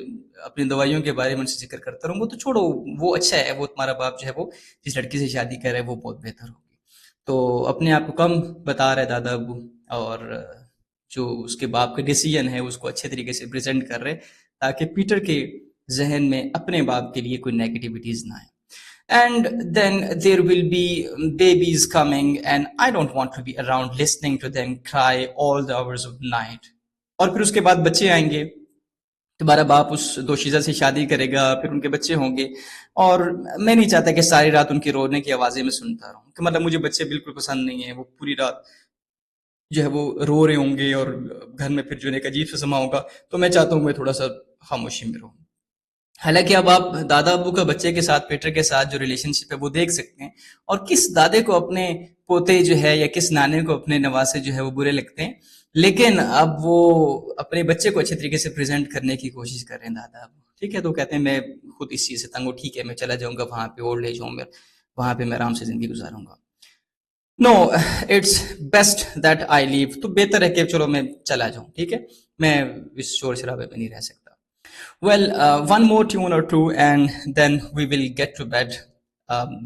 اپنی دوائیوں کے بارے میں ان سے ذکر کرتا رہوں گا. تو چھوڑو، وہ اچھا ہے، وہ تمہارا باپ جو ہے وہ جس لڑکی سے شادی کر رہا ہے وہ بہت بہتر ہوگی. تو اپنے آپ کو کم بتا رہے دادا ابو، اور جو اس کے باپ کا ڈیسیژن ہے اس کو اچھے طریقے سے پریزنٹ کر رہے، تاکہ پیٹر کے ذہن میں اپنے باپ کے لیے کوئی نیگیٹیوٹیز نہ آئے. And then there will be babies coming and I don't want to be around listening to them cry all the hours of the night. اور پھر اس کے بعد بچے آئیں گے، تمہارا باپ اس دوشیزہ سے شادی کرے گا، پھر ان کے بچے ہوں گے، اور میں نہیں چاہتا کہ ساری رات ان کی رونے کی آوازیں میں سنتا رہوں. کہ مطلب مجھے بچے بالکل پسند نہیں ہیں، وہ پوری رات جو ہے وہ رو رہے ہوں گے اور گھر میں پھر جو ایک عجیب سا سما ہوگا. تو میں چاہتا ہوں میں تھوڑا سا خاموشی میں رہوں. حالانکہ اب آپ دادا ابو کا بچے کے ساتھ، پیٹر کے ساتھ جو ریلیشن شپ ہے وہ دیکھ سکتے ہیں، اور کس دادے کو اپنے پوتے جو ہے یا کس نانے کو اپنے نواسے جو ہے وہ برے لگتے ہیں. لیکن اب وہ اپنے بچے کو اچھے طریقے سے پریزنٹ کرنے کی کوشش کر رہے ہیں دادا ابو. ٹھیک ہے، تو کہتے ہیں میں خود اس چیز سے تنگ ہوں، ٹھیک ہے میں چلا جاؤں گا وہاں پہ اولڈ ایج ہوم میں، وہاں پہ میں آرام سے زندگی گزاروں گا. نو اٹس بیسٹ دیٹ آئی لیو. تو بہتر ہے کہ چلو میں چلا جاؤں، ٹھیک ہے، میں اس شور شرابے پہ نہیں رہ سکتا. Well, one more tune or two and then we will get to bed,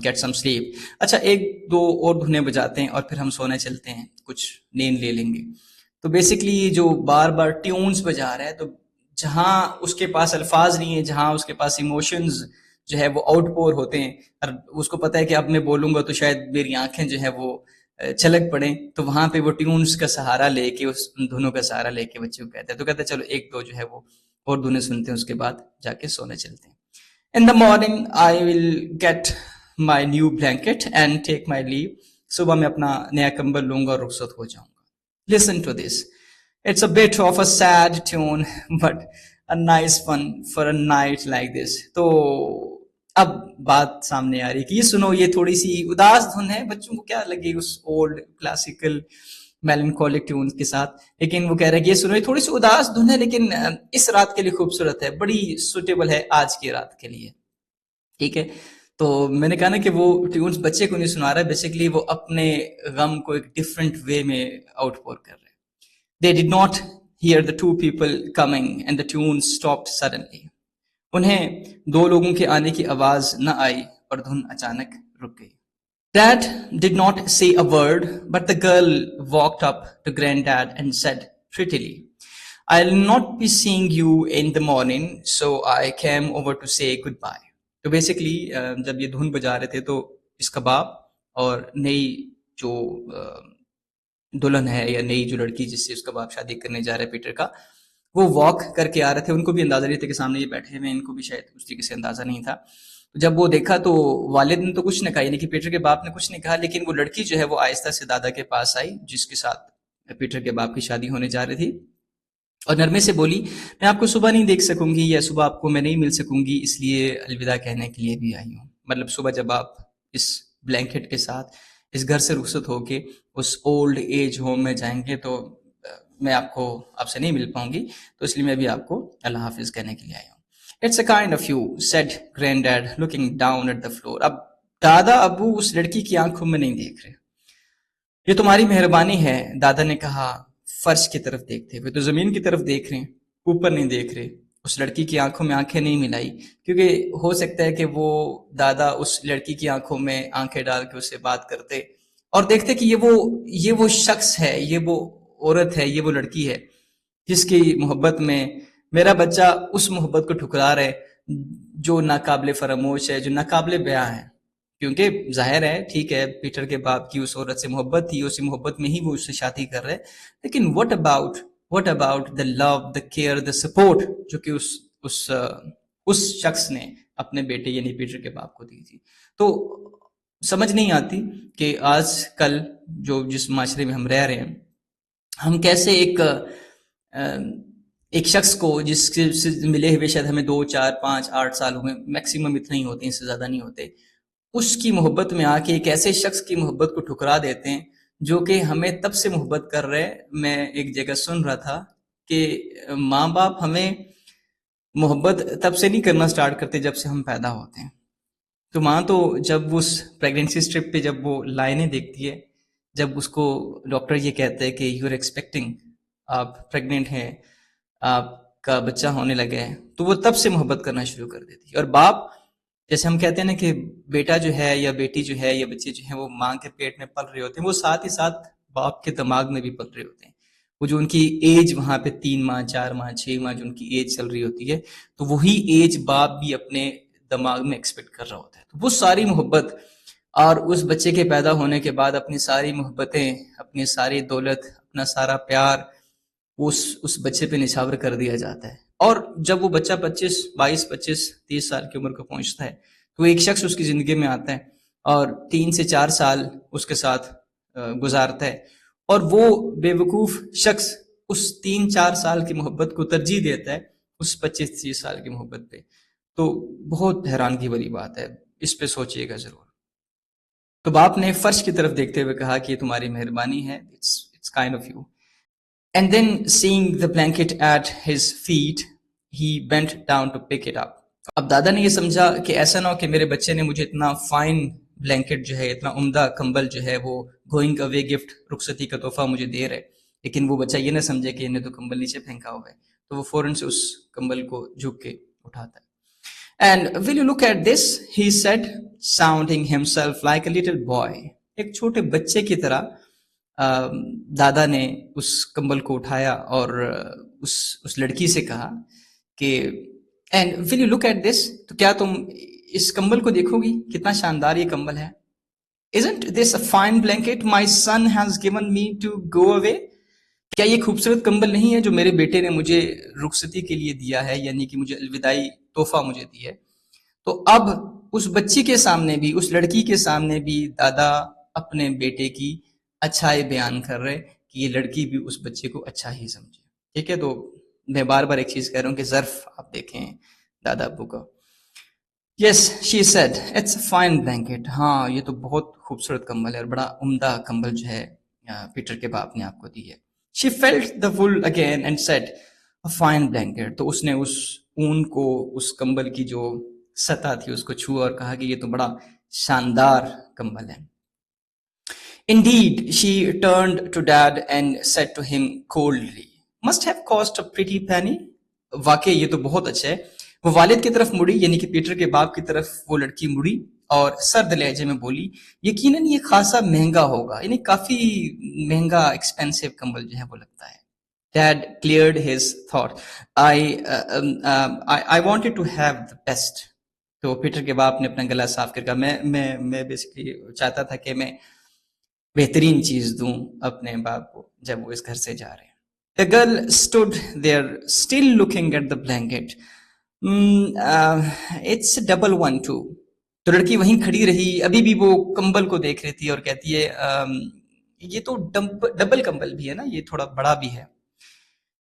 get some sleep. اچھا، ایک دو اور دھنیں بجاتے ہیں اور پھر ہم سونے چلتے ہیں، کچھ نیند لے لیں گے. تو بیسکلی جو بار بار ٹیونز بجا رہا ہے، تو جہاں اس کے پاس الفاظ نہیں ہیں، جہاں اس کے پاس ایموشنز جو ہے وہ آؤٹ پور ہوتے ہیں، اور اس کو پتہ ہے کہ اب میں بولوں گا تو شاید میری آنکھیں جو ہے وہ چھلک پڑیں، تو وہاں پہ وہ ٹیونز کا سہارا لے کے، اس دھنوں کا سہارا لے کے بچے کو کہتے ہیں. تو کہتے ہیں چلو ایک دو جو ہے وہ اور دھنیں سنتے ہیں، اس کے بعد جا کے سونے چلتے ہیں. In the morning I will get my new blanket and take my leave. صبح میں اپنا نیا کمبل لوں گا اور رخصت ہو جاؤں گا. Listen to this. It's a bit of a sad tune but a nice one for a night like this. تو اب بات سامنے آ رہی ہے کہ یہ سنو، یہ تھوڑی سی اداس دھن ہے، بچوں کو کیا لگے اس اولڈ کلاسیکل میلنکولک ٹیون کے ساتھ، لیکن وہ کہہ رہے ہیں کہ یہ سنو، یہ تھوڑی سی اداس دھن ہے لیکن اس رات کے لیے خوبصورت ہے، بڑی سوٹیبل ہے آج کی رات کے لیے. ٹھیک ہے. تو میں نے کہا نا کہ وہ ٹیونس بچے کو نہیں سنا رہا ہے, بیسیکلی وہ اپنے غم کو ایک ڈفرینٹ وے میں آؤٹ پور کر رہے ہیں. They did not hear the two people coming and the tune stopped suddenly. انہیں دو لوگوں کے آنے کی آواز نہ آئی اور دھن اچانک رک گئی. Dad did not say a word, but the girl walked up to Granddad and said prettily, I'll not be seeing you in the morning, so I came over to say goodbye. تو basically جب یہ دھن بجا رہے تھے تو اس کا باپ اور نئی جو دلہن ہے یا نئی جو لڑکی جس سے اس کا باپ شادی کرنے جا رہا ہے پیٹر کا, وہ واک کر کے آ رہے تھے. ان کو بھی اندازہ نہیں تھا کہ سامنے یہ بیٹھے ہوئے, ان کو بھی شاید اس طریقے سے اندازہ نہیں تھا. جب وہ دیکھا تو والد نے تو کچھ نہیں کہا, یعنی کہ پیٹر کے باپ نے کچھ نہیں کہا, لیکن وہ لڑکی جو ہے وہ آہستہ سے دادا کے پاس آئی جس کے ساتھ پیٹر کے باپ کی شادی ہونے جا رہی تھی, اور نرمے سے بولی, میں آپ کو صبح نہیں دیکھ سکوں گی یا صبح آپ کو میں نہیں مل سکوں گی, اس لیے الوداع کہنے کے لیے بھی آئی ہوں. مطلب صبح جب آپ اس بلینکٹ کے ساتھ اس گھر سے رخصت ہو کے اس اولڈ ایج ہوم میں جائیں گے تو میں آپ سے نہیں مل پاؤں گی, تو اس لیے میں بھی آپ کو اللہ حافظ کہنے کے لیے آئی ہوں. It's a kind of you, said Granddad, looking down at the floor. اب دادا ابو اس لڑکی کی آنکھوں میں نہیں دیکھ رہے. یہ تمہاری مہربانی ہے, دادا نے کہا فرش کی طرف دیکھتے ہوئے. تو زمین کی طرف دیکھ رہے ہیں, اوپر نہیں دیکھ رہے. اس لڑکی کی آنکھوں میں آنکھیں نہیں ملائی, کیونکہ ہو سکتا ہے کہ وہ دادا اس لڑکی کی آنکھوں میں آنکھیں ڈال کے اسے بات کرتے اور دیکھتے کہ یہ وہ شخص ہے, یہ وہ عورت ہے, یہ وہ لڑکی ہے جس کی محبت میں میرا بچہ اس محبت کو ٹھکرا رہے جو ناقابل فراموش ہے, جو ناقابل بیاں ہے. کیونکہ ظاہر ہے, ٹھیک ہے, پیٹر کے باپ کی اس عورت سے محبت تھی, اسی محبت میں ہی وہ اس سے شادی کر رہے, لیکن what about the love, the care, the support جو کہ اس شخص نے اپنے بیٹے یعنی پیٹر کے باپ کو دی تھی. تو سمجھ نہیں آتی کہ آج کل جو جس معاشرے میں ہم رہ رہے ہیں, ہم کیسے ایک شخص کو جس سے ملے ہوئے شاید ہمیں 2 4 5 8 سال ہوئے, میکسیمم اتنے ہی ہوتے ہیں, اس سے زیادہ نہیں ہوتے, اس کی محبت میں آ کے ایک ایسے شخص کی محبت کو ٹھکرا دیتے ہیں جو کہ ہمیں تب سے محبت کر رہے. میں ایک جگہ سن رہا تھا کہ ماں باپ ہمیں محبت تب سے نہیں کرنا سٹارٹ کرتے جب سے ہم پیدا ہوتے ہیں. تو ماں تو جب اس پریگننسی اسٹرپ پہ جب وہ لائنیں دیکھتی ہے, جب اس کو ڈاکٹر یہ کہتا ہے کہ یو آر ایکسپیکٹنگ, آپ پریگننٹ ہیں, آپ کا بچہ ہونے لگا ہے, تو وہ تب سے محبت کرنا شروع کر دیتی ہے. اور باپ, جیسے ہم کہتے ہیں نا کہ بیٹا جو ہے یا بیٹی جو ہے یا بچے جو ہیں وہ ماں کے پیٹ میں پل رہے ہوتے ہیں, وہ ساتھ ہی ساتھ باپ کے دماغ میں بھی پل رہے ہوتے ہیں. وہ جو ان کی ایج وہاں پہ 3 ماہ 4 ماہ 6 ماہ جو ان کی ایج چل رہی ہوتی ہے, تو وہی ایج باپ بھی اپنے دماغ میں ایکسپیکٹ کر رہا ہوتا ہے. تو وہ ساری محبت اور اس بچے کے پیدا ہونے کے بعد اپنی ساری محبتیں, اپنی ساری دولت, اپنا سارا پیار اس بچے پہ نچھاور کر دیا جاتا ہے. اور جب وہ بچہ 22 25 30 سال کی عمر کو پہنچتا ہے تو ایک شخص اس کی زندگی میں آتا ہے اور 3 سے 4 سال اس کے ساتھ گزارتا ہے, اور وہ بے وقوف شخص اس 3-4 سال کی محبت کو ترجیح دیتا ہے اس 25-30 سال کی محبت پہ. تو بہت حیرانگی والی بات ہے, اس پہ سوچئے گا ضرور. تو باپ نے فرش کی طرف دیکھتے ہوئے کہا کہ یہ تمہاری مہربانی ہے, it's kind of you. And then seeing the blanket at his feet, he bent down to pick it up. اب دادا نے یہ سمجھا کہ ایسا نہ ہو کہ میرے بچے نے مجھے اتنا فائن بلینکٹ جو ہے, اتنا عمدہ کمبل جو ہے وہ گوئنگ اوے گفٹ, رخصتی کا تحفہ مجھے دے رہے, لیکن وہ بچہ یہ نہ سمجھے کہ انہیں تو کمبل نیچے پھینکا ہوا ہے. تو وہ فوراً سے اس کمبل کو جھک کے اٹھاتا ہے. And will you look at this, he said, sounding himself like a little boy. ایک چھوٹے بچے کی طرح دادا نے اس کمبل کو اٹھایا اور اس لڑکی سے کہا کہ and will you look at this, تو کیا تم اس کمبل کو دیکھو گی, کتنا شاندار یہ کمبل ہے. Isn't this a fine blanket my son has given me to go away? کیا یہ خوبصورت کمبل نہیں ہے جو میرے بیٹے نے مجھے رخصتی کے لیے دیا ہے, یعنی کہ مجھے الوداعی تحفہ مجھے دیا ہے. تو اب اس بچی کے سامنے بھی, اس لڑکی کے سامنے بھی دادا اپنے بیٹے کی اچھائی بیان کر رہے کہ یہ لڑکی بھی اس بچے کو اچھا ہی سمجھے. ٹھیک ہے, تو میں بار بار ایک چیز کہہ رہا ہوں کہ ظرف آپ دیکھیں دادا ابو کا. Yes, she said, it's a fine blanket. ہاں, یہ تو بہت خوبصورت کمبل ہے اور بڑا عمدہ کمبل جو ہے پیٹر کے باپ نے آپ کو دی ہے. She felt the wool again and said, a fine blanket. تو اس نے اس اون کو, اس کمبل کی جو سطح تھی اس کو چھوا اور کہا کہ یہ تو بڑا شاندار کمبل ہے. Indeed, she turned to Dad and said to him coldly, "Must have cost a pretty penny." واقعی یہ تو بہت اچھا ہے. وہ والد کی طرف مڑی, یعنی کہ پیٹر کے باپ کی طرف وہ لڑکی مڑی اور سرد لہجے میں بولی, یقیناً یہ خاصا مہنگا ہوگا, یعنی کافی مہنگا ایکسپینسو کمبل جو ہے وہ لگتا ہے. Dad cleared his thought. I wanted to have the best. تو پیٹر کے باپ نے اپنا گلا صاف کر کہا, میں بیسکلی چاہتا تھا کہ میں بہترین چیز دوں اپنے باپ کو جب وہ اس گھر سے جا رہے ہیں. The girl stood there still looking at the blanket. It's a double one too. تو لڑکی وہیں کھڑی رہی, ابھی بھی وہ کمبل کو دیکھ رہی تھی اور کہتی ہے یہ تو ڈبل کمبل بھی ہے نا, یہ تھوڑا بڑا بھی ہے.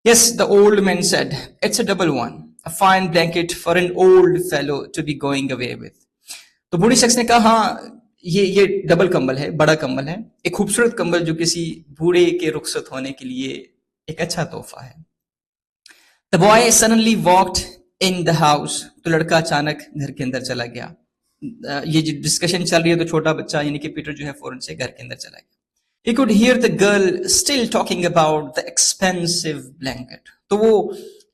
Yes, the old man said, it's a double one, a fine blanket for an old fellow to be going away with. تو بوڑھی شخص نے کہا, ہاں یہ ڈبل کمبل ہے, بڑا کمبل ہے, ایک خوبصورت کمبل جو کسی بوڑھے کے رخصت ہونے کے لیے ایک اچھا تحفہ ہے. The boy suddenly walked in the house. تو لڑکا اچانک گھر کے اندر چلا گیا. یہ جو ڈسکشن چل رہی ہے تو چھوٹا بچہ یعنی کہ پیٹر جو ہے فوراً سے گھر کے اندر چلا گیا. He could hear the girl still talking about the expensive blanket. تو وہ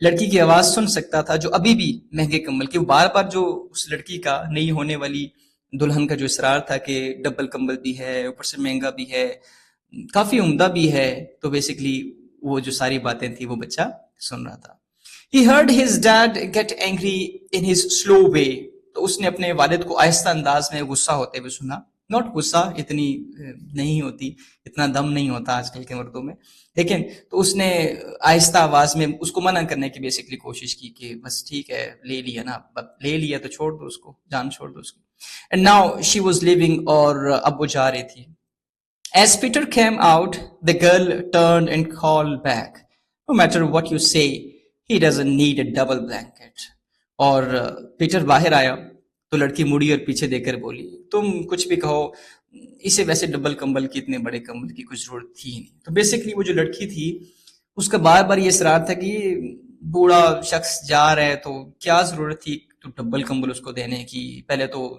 لڑکی کی آواز سن سکتا تھا جو ابھی بھی مہنگے کمبل کی, وہ بار بار جو اس لڑکی کا نئی ہونے والی دلہن کا جو اصرار تھا کہ ڈبل کمبل بھی ہے, اوپر سے مہنگا بھی ہے, کافی عمدہ بھی ہے, تو بیسکلی وہ جو ساری باتیں تھی وہ بچہ سن رہا تھا. He heard his dad get angry in his slow way. تو اس نے اپنے والد کو آہستہ انداز میں غصہ ہوتے ہوئے سنا. ناٹ غصہ اتنی نہیں ہوتی, اتنا دم نہیں ہوتا آج کل کے مردوں میں, لیکن تو اس نے آہستہ آواز میں اس کو منع کرنے کی بیسکلی کوشش کی کہ بس ٹھیک ہے, لے لیا نا, لے لیا تو چھوڑ دو اس کو, جان چھوڑ دو اس کی. And now she was leaving, اور اب وہ جا رہی تھی. As Peter came out, the girl turned and called back, "No matter what you say, he doesn't need a double blanket." اور پیٹر باہر آیا تو لڑکی مڑی اور پیچھے دیکھ کر بولی, تم کچھ بھی کہو, اسے ویسے ڈبل کمبل کی, اتنے بڑے کمبل کی کچھ ضرورت تھی نہیں. تو بیسکلی وہ جو لڑکی تھی اس کا بار بار یہ اصرار تھا کہ بوڑھا شخص جا رہا ہے تو کیا ضرورت تھی تو ڈبل کمبل اس کو دینے کی. پہلے تو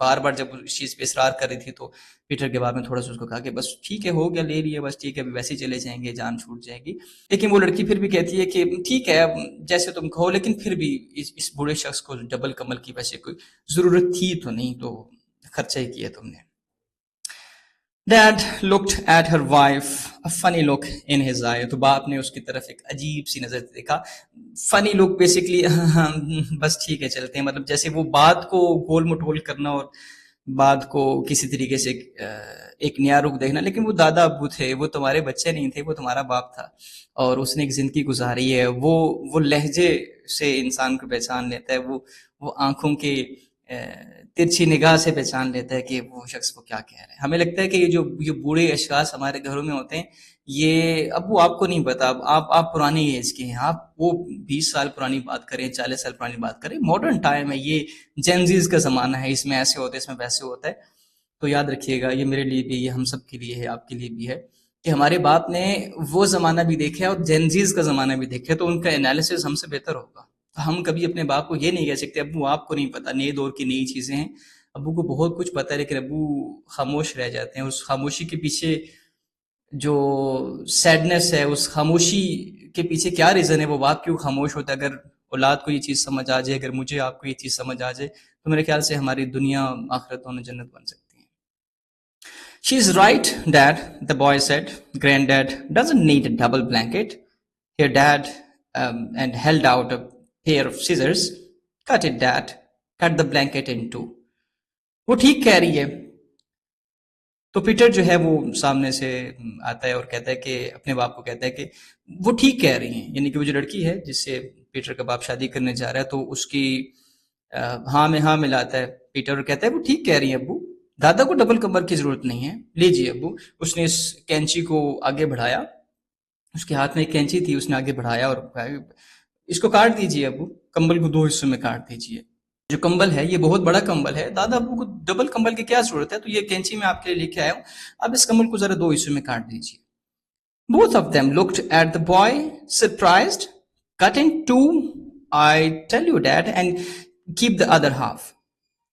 بار بار جب اس چیز پہ اصرار کر رہی تھی تو پیٹر کے بعد میں تھوڑا سا اس کو کہا کہ بس ٹھیک ہے, ہو گیا, لے لیا, بس ٹھیک ہے, ویسے ہی چلے جائیں گے, جان چھوٹ جائے گی. لیکن وہ لڑکی پھر بھی کہتی ہے کہ ٹھیک ہے جیسے تم کہو, لیکن پھر بھی اس بوڑھے شخص کو ڈبل کمبل کی ویسے کوئی ضرورت تھی تو نہیں, تو خرچہ ہی کیا تم نے. Dad looked at her wife, a funny look in his eye. تو باپ نے اس کی طرف ایک عجیب سی نظر دیکھا. فنی لک بیسکلی بس ٹھیک ہے چلتے ہیں, مطلب جیسے وہ بات کو گول مٹول کرنا اور بات کو کسی طریقے سے ایک نیا رخ دیکھنا. لیکن وہ دادا ابو تھے, وہ تمہارے بچے نہیں تھے, وہ تمہارا باپ تھا, اور اس نے ایک زندگی گزاری ہے. وہ لہجے سے انسان کو پہچان لیتا ہے, وہ آنکھوں کے ترچھی نگاہ سے پہچان لیتا ہے کہ وہ شخص کو کیا کہہ رہا ہے. ہمیں لگتا ہے کہ یہ بوڑھے اشخاص ہمارے گھروں میں ہوتے ہیں, یہ اب وہ آپ کو نہیں پتا, آپ پرانی ایج کے ہیں, آپ وہ 20 سال پرانی بات کریں, 40 سال پرانی بات کریں. ماڈرن ٹائم ہے, یہ جینزیز کا زمانہ ہے, اس میں ایسے ہوتا ہے, اس میں ویسے ہوتا ہے. تو یاد رکھیے گا, یہ میرے لیے بھی, یہ ہم سب کے لیے ہے, آپ کے لیے بھی ہے, کہ ہمارے باپ نے وہ زمانہ بھی دیکھا اور جینزیز کا زمانہ بھی دیکھا, تو ان کا انالیسس ہم سے بہتر ہوگا. ہم کبھی اپنے باپ کو یہ نہیں کہہ سکتے ابو آپ کو نہیں پتا, نئے دور کی نئی چیزیں ہیں, ابو کو بہت کچھ پتا ہے, لیکن ابو خاموش رہ جاتے ہیں. اس خاموشی کے پیچھے جو سیڈنس ہے, اس خاموشی کے پیچھے کیا ریزن ہے, وہ باپ کیوں خاموش ہوتا ہے. اگر اولاد کو یہ چیز سمجھ آ جائے, اگر مجھے آپ کو یہ چیز سمجھ آ جائے, تو میرے خیال سے ہماری دنیا آخرت دونوں جنت بن سکتی ہیں. She is right, Dad, the boy said. Granddad doesn't need a double blanket. Here, Dad, and held out a pair of scissors. Cut it, Dad. Cut the blanket in two. وہ ٹھیک کہہ رہی ہے. تو پیٹر جو ہے وہ سامنے سے آتا ہے اور کہتا ہے کہ اپنے باپ کو کہتا ہے کہ وہ ٹھیک کہہ رہی ہیں, یعنی کہ وہ جو لڑکی ہے جس سے پیٹر کا باپ شادی کرنے جا رہا ہے, تو اس کی ہاں میں ہاں ملاتا ہے پیٹر اور کہتا ہے وہ ٹھیک کہہ رہی ہیں ابو, دادا کو ڈبل کمبل کی ضرورت نہیں ہے, لیجیے ابو. اس نے اس کینچی کو آگے بڑھایا, اس کے ہاتھ میں ایک کینچی تھی, اس نے آگے بڑھایا اور اس کو کاٹ دیجیے ابو, کمبل کو 2 حصوں میں کاٹ دیجیے. جو کمبل ہے یہ بہت بڑا کمبل ہے, دادا ابو کو ڈبل کمبل کی کیا ضرورت ہے, تو یہ کینچی میں آپ کے لیے لے کے آیا ہوں, آپ اس کمبل کو ذرا 2 حصوں میں کاٹ دیجیے. Both of them looked at the boy, surprised. Cut in two, I tell you, Dad, and keep the other half.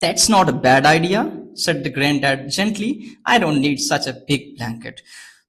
That's not a bad idea, said the granddad gently. I don't need such a big blanket.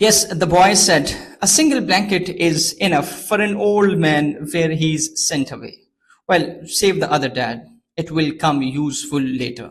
Yes, the boy said, a single blanket is enough for an old man where he's sent away. Well, save the other dad. It will come useful later.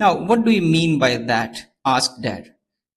Now, what do you mean by that? asked dad.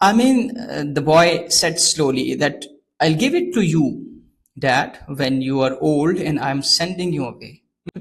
I mean, the boy said slowly that I'll give it to you, dad, when you are old and I'm sending you away.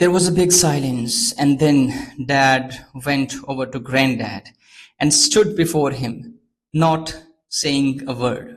There was a big silence, and then Dad went over to Granddad and stood before him, not saying a word.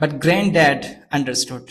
But Granddad understood,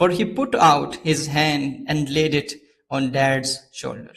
For he put out his hand and laid it on Dad's shoulder.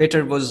Peter was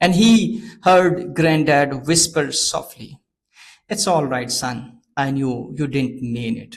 And he heard Granddad whisper softly, "It's all right, son. I knew you didn't mean it."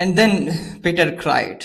And then Peter cried.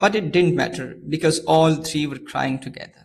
But it didn't matter because all three were crying together.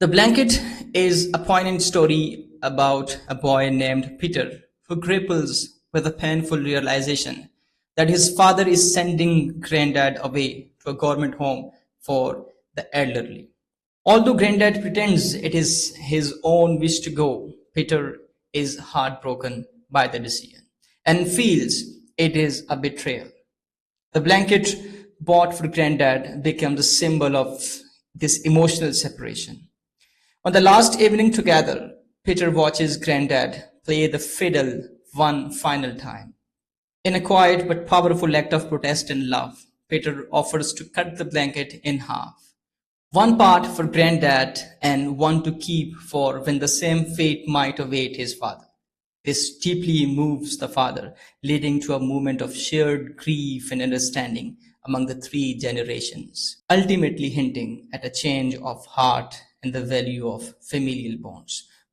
The Blanket is a poignant story about a boy named Peter who grapples with a painful realization that his father is sending Granddad away to a government home for the elderly. Although Granddad pretends it is his own wish to go, Peter is heartbroken by the decision and feels it is a betrayal. The blanket bought for Granddad becomes a symbol of this emotional separation. On the last evening together, Peter watches Granddad play the fiddle one final time. In a quiet but powerful act of protest and love, Peter offers to cut the blanket in half. One part for Granddad and one to keep for when the same fate might await his father. This deeply moves the father, leading to a moment of shared grief and understanding among the three generations, ultimately hinting at a change of heart and the value of familial bonds.